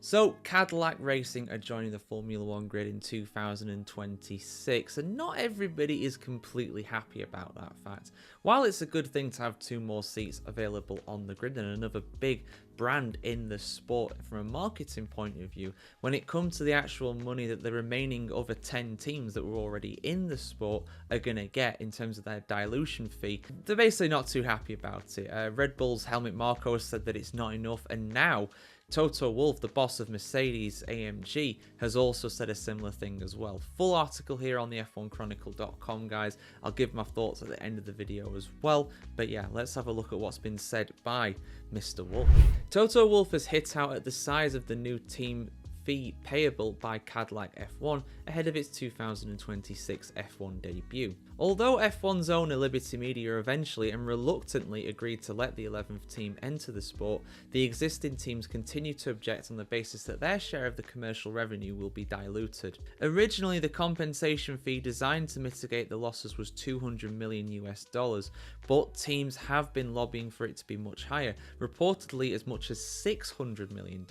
So Cadillac Racing are joining the Formula 1 grid in 2026, and not everybody is completely happy about that fact. While it's a good thing to have 2 more seats available on the grid and another big brand in the sport from a marketing point of view, when it comes to the actual money that the remaining other 10 teams that were already in the sport are going to get in terms of their dilution fee, they're basically not too happy about it. Red Bull's Helmut Marko has said that it's not enough, and now Toto Wolff, the boss of Mercedes-AMG, has also said a similar thing as well. Full article here on the F1Chronicle.com, guys. I'll give my thoughts at the end of the video as well. But yeah, let's have a look at what's been said by Mr. Wolff. Toto Wolff has hit out at the size of the new team fee payable by Cadillac F1 ahead of its 2026 F1 debut. Although F1's owner Liberty Media eventually and reluctantly agreed to let the 11th team enter the sport, the existing teams continue to object on the basis that their share of the commercial revenue will be diluted. Originally, the compensation fee designed to mitigate the losses was $200 million, but teams have been lobbying for it to be much higher, reportedly as much as $600 million.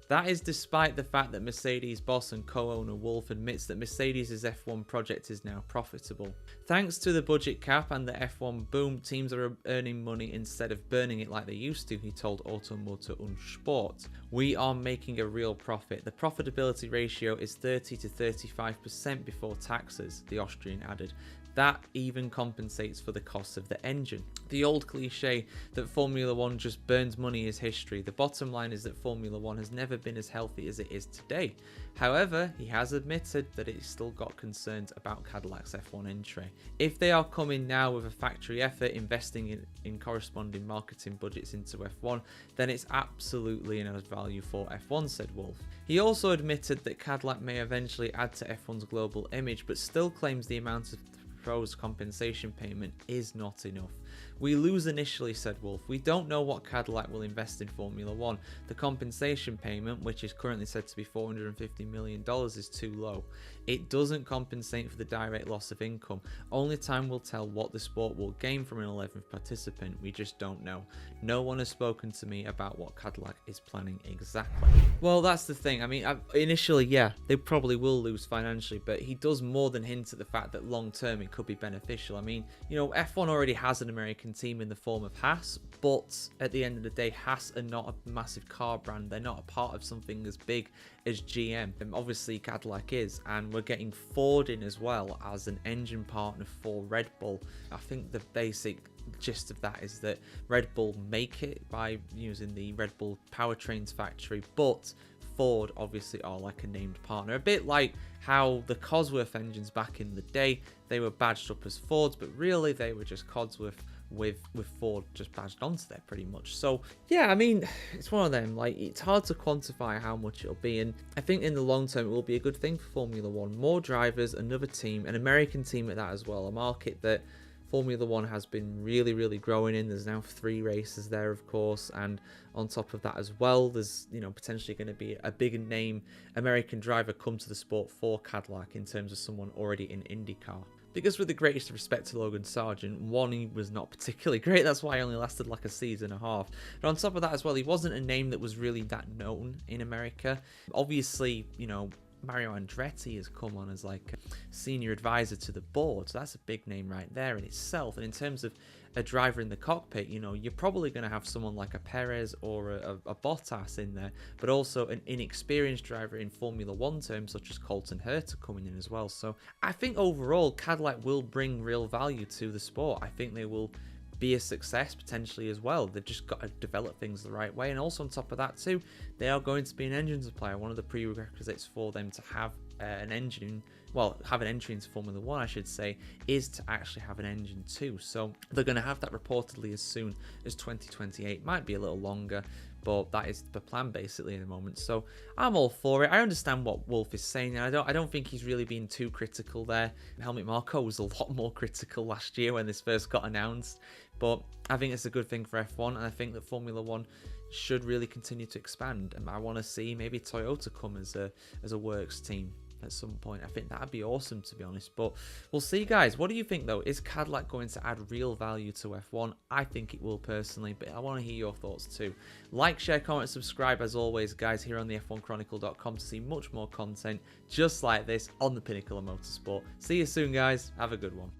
That is despite the fact that Mercedes boss and co-owner Wolff admits that Mercedes' F1 project is now profitable. Thanks to the budget cap and the F1 boom, teams are earning money instead of burning it like they used to, he told Automotor und Sport. We are making a real profit. The profitability ratio is 30 to 35% before taxes, the Austrian added. That even compensates for the cost of the engine. The old cliche that Formula 1 just burns money is history. The bottom line is that Formula 1 has never been as healthy as it is today. However, he has admitted that it's still got concerns about Cadillac's F1 entry. If they are coming now with a factory effort, investing in corresponding marketing budgets into F1, then it's absolutely an added value for F1, said Wolff. He also admitted that Cadillac may eventually add to F1's global image, but still claims the amount of proposed compensation payment is not enough. We lose initially, said Wolff. We don't know what Cadillac will invest in Formula 1. The compensation payment, which is currently said to be $450 million, is too low. It doesn't compensate for the direct loss of income. Only time will tell what the sport will gain from an 11th participant. We just don't know. No one has spoken to me about what Cadillac is planning exactly. Well, that's the thing. I mean, initially, yeah, they probably will lose financially, but he does more than hint at the fact that long term it could be beneficial. I mean, you know, F1 already has an American team in the form of Haas, but at the end of the day, Haas are not a massive car brand. They're not a part of something as big as GM. And obviously Cadillac is, and we're getting Ford in as well as an engine partner for Red Bull. I think the basic gist of that is that Red Bull make it by using the Red Bull powertrains factory, but Ford obviously are like a named partner, a bit like how the Cosworth engines back in the day, they were badged up as Fords, but really they were just Cosworth with Ford just badged onto there pretty much. So yeah, I mean, it's one of them, like, it's hard to quantify how much it'll be, and I think in the long term it will be a good thing for Formula 1. More drivers, another team, an American team at that as well, a market that Formula 1 has been really growing in. There's now 3 races there, of course, and on top of that as well, there's, you know, potentially going to be a bigger name American driver come to the sport for Cadillac in terms of someone already in IndyCar. Because with the greatest respect to Logan Sargent, one, he was not particularly great. That's why he only lasted like a season and a half. But on top of that as well, he wasn't a name that was really that known in America. Obviously, you know, Mario Andretti has come on as like a senior advisor to the board, so that's a big name right there in itself. And in terms of a driver in the cockpit, you know, you're probably going to have someone like a Perez or a Bottas in there, but also an inexperienced driver in Formula 1 terms such as Colton Herta coming in as well. So I think overall Cadillac will bring real value to the sport. I think they will be a success potentially as well. They've just got to develop things the right way, and also on top of that too, they are going to be an engine supplier. One of the prerequisites for them to have an engine, well, have an entry into Formula 1 I should say, is to actually have an engine too. So they're going to have that reportedly as soon as 2028. Might be a little longer, but that is the plan basically in the moment. So I'm all for it. I understand what Wolff is saying, and I don't think he's really being too critical there. Helmut Marko was a lot more critical last year when this first got announced, but I think it's a good thing for F1, and I think that Formula 1 should really continue to expand, and I want to see maybe Toyota come as a works team. at some point. I think that'd be awesome, to be honest. But we'll see, guys. What do you think, though? Is Cadillac going to add real value to F1? I think it will personally, but I want to hear your thoughts too. Like, share, comment, subscribe as always, guys, here on the F1Chronicle.com to see much more content just like this on the pinnacle of motorsport. See you soon, guys. Have a good one.